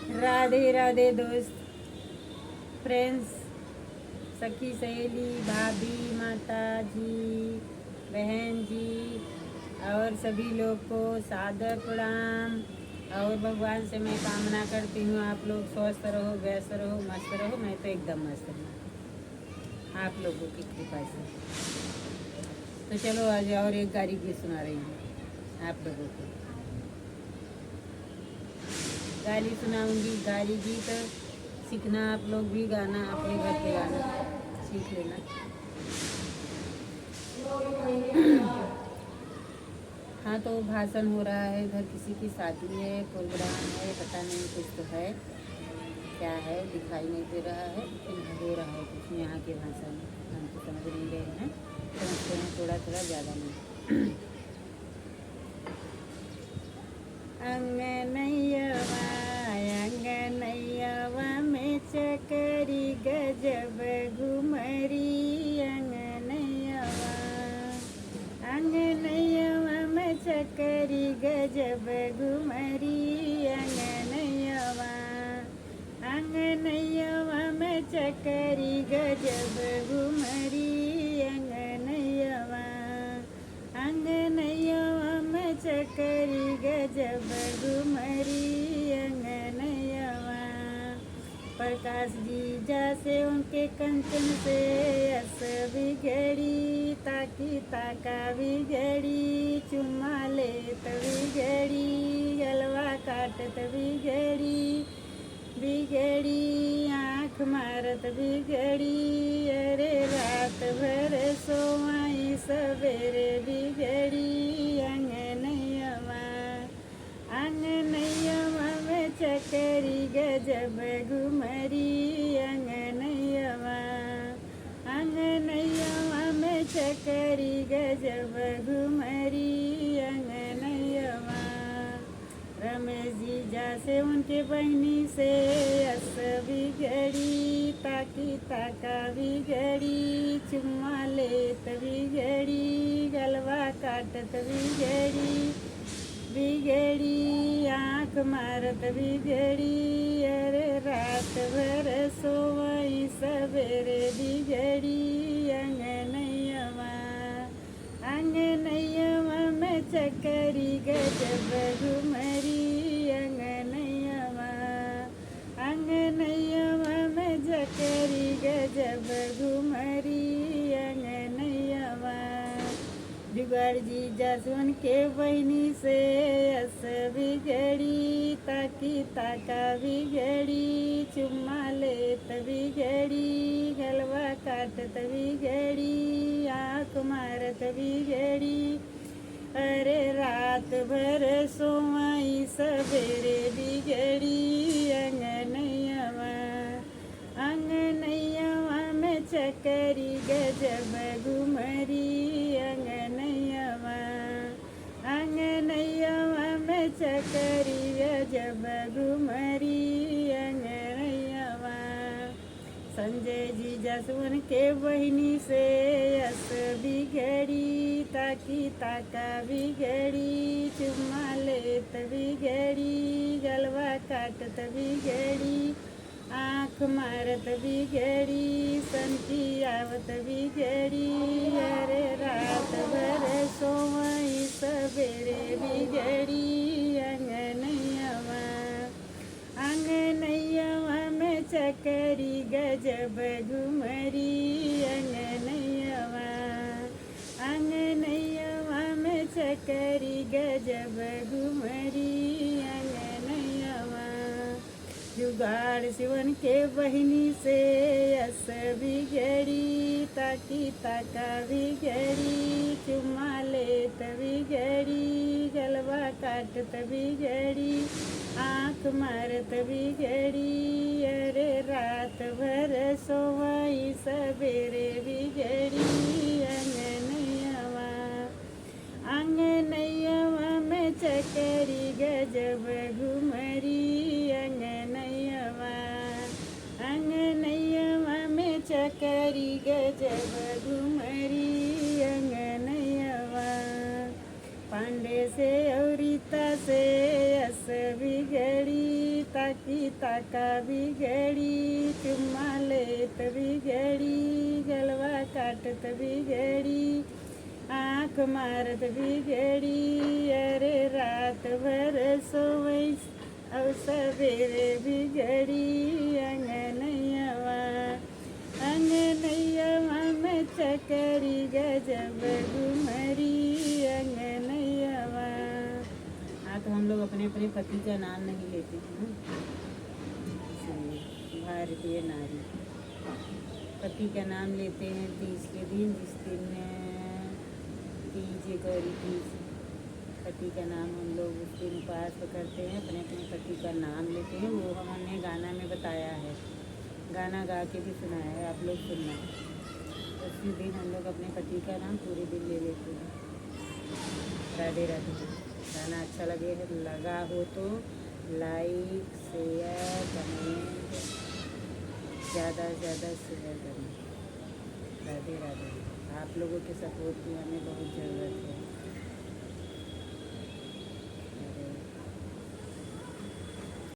राधे राधे दोस्त, फ्रेंड्स, सखी, सहेली, भाभी, माता जी, बहन जी और सभी लोग को सादर प्रणाम। और भगवान से मैं कामना करती हूँ आप लोग स्वस्थ रहो, व्यस्त रहो, मस्त रहो। मैं तो एकदम मस्त हूँ आप लोगों की कृपा से। तो चलो आज और एक गाड़ी गीत सुना रही हूँ आप लोगों को। गाली सुनाऊंगी, गाली गीत सीखना आप लोग भी, गाना अपने घर पे गाना सीख लेना। हाँ, तो भाषण हो रहा है, इधर किसी की शादी है, प्रोग्राम है, पता नहीं कुछ तो है, क्या है दिखाई नहीं दे रहा है, लेकिन हो रहा है कुछ यहाँ के भाषा में। हम तो समझ नहीं रहे हैं, समझते हैं थोड़ा थोड़ा, ज़्यादा नहीं। अंगनैयवा अंगनैयवा में चकरी गजब घुमरी। अंगनैयवा अंगनैयवा में चकरी गजब घुमरी। अंगनैयवा अंगनैयवा में चकरी गजब घुमरी। अंगनैयवा अंगनैयवा में चकरी गजब घुमरी। अंगनैयवा प्रकाश जी जैसे उनके कंचन से यस बिगड़ी। ताकी ताका बिगड़ी, चुम्मा लेत बिगड़ी, गलवा काटत बिगड़ी। बिगड़ी आँख मारत बिगड़ी, अरे रात भर सोवाई सवेरे बिगड़ी। अंगनैयवा अंगनैयवा में चकरी गजब घुमरी। अंगनैयवा अंगनैयवा में चकरी गजब घुमरी। अंगनैयवा रमेश जी जैसे उनके बहनी से यस बिगड़ी। ताकी ताका बिगड़ी, चुम्मा लेत बिगड़ी, गलवा काटत बिगड़ी। बिगड़ी आँख मारत बिगड़ी, अरे रात भर सोवई सवेरे बिगड़ी। अंगनैयवा अंगनैयवा में चकरी गजब घुमरी। अंगनैयवा अंगनैयवा में चकरी गजब घुमरी। अंगनैयवा जुगाड़ जी जसवन के बहनी से यस बिगड़ी। ताकी ताका बिगड़ी, चुम्मा लेत बिगड़ी, गलवा काटत बिगड़ी, आँख मारत बिगड़ी, अरे रात भर सोवाई सवेरे बिगड़ी। अंगनैयवा अंगनैयवा में चकरी गजब घुमरी। अंगनैयवा अंगनैयवा में चकरी गजब घुमरी। अंगनैयवा संजय जी जसवन के बहनी से यस बिगड़ी। ताकी ताका बिगड़ी, चुम्मा लेत बिगड़ी, गलवा काटत बिगड़ी, आँख मारत बिगड़ी, संती आवत बिगड़ी, अरे रात भर सोवई सवेरे बिगड़ी। अंगनैयवा अंगनैयवा में चकरी गजब घुमरी। अंगनैयवा अंगनैयवा में चकरी गजब घुमरी। अंगनैयवा जुगाड़ सिवन के बहनी से यस बिगड़ी। ताकी ताका बिगड़ी, चुम्मा लेत बिगड़ी, गलवा काटत बिगड़ी, आँख मारत बिगड़ी, अरे रात भर सोवई सवेरे बिगड़ी। अंगनैयवा अंगनैयवा में चकरी गजब घुमरी। अंगनैयवा अंगनैयवा में चकरी गजब घुमरी। अंगनैयवा पांडे से और रीता से यस बिगड़ी। ताकी ताका बिगड़ी, चुम्मा लेत बिगड़ी, गलवा काटत बिगड़ी, आँख मारत बिगड़ी। अरे रात भर सोवैस और सवेरे बिगड़ी। अंगनैयवा में चकरी गजब घुमरी अंगनैयवा। हाँ, तो हम लोग अपने अपने पति का नाम नहीं लेते हैं, इसलिए भारतीय नारी पति का नाम लेते हैं तीज के दिन, जिस दिन तीज गौरी तीज, पति का नाम हम लोग उस दिन उपवास करते हैं, अपने अपने पति का नाम लेते हैं। वो हमने गाना में बताया है, गाना गा के भी सुनाया है, आप लोग सुनना। उसी दिन हम लोग अपने पति का नाम पूरे दिन ले लेते हैं। राधे राधे। गाना अच्छा लगा हो तो लाइक शेयर कमेंट ज़्यादा से ज़्यादा शेयर करें। राधे राधे। आप लोगों के सपोर्ट की हमें बहुत ज़रूरत है।